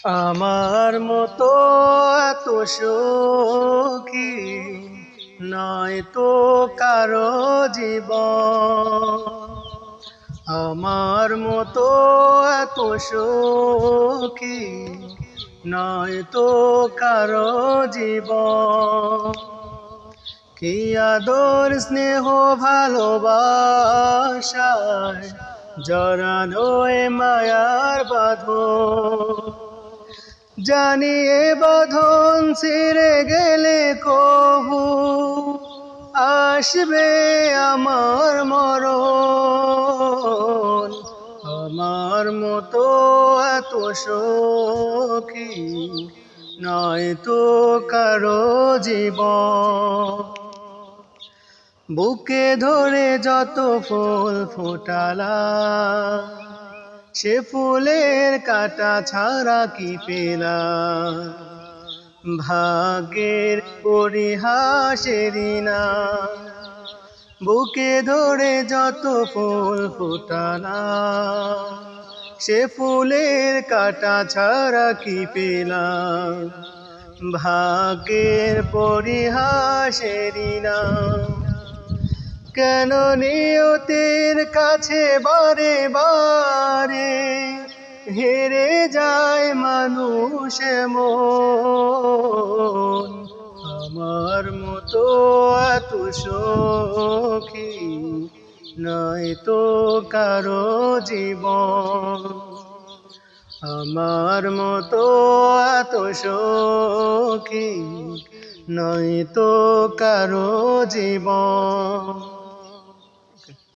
আমার মতো এত সুখী নয় তো কারো জীবন। আমার মতো এত সুখী নয় তো কারো জীবন। কি আদর স্নেহ ভালোবাসায় জড়ানো এ মায়ার বাঁধন। জানি এ বাঁধন ছিঁড়ে গেলে কবু আসবে আমার মরণ। আমার মতো এত সখী নয় তো কারো জীবন। বুকে ধরে যত ফুল ফোটালা সে ফুলের কাটা ছাড়া কি পেলা। ভাগ্যের পরিহাসেরই না। বুকে ধরে যত ফুল ফোটালা সে ফুলের কাটা ছাড়া কি পেলা। ভাগ্যের পরিহাসেরই না। কেন নিয়তির কাছে বারে বারে হেরে যায় মানুষ মন। আমার মতো এত সখী নয় তো কারো জীবন। আমার মতো এত সখী নয় তো কারো জীবন।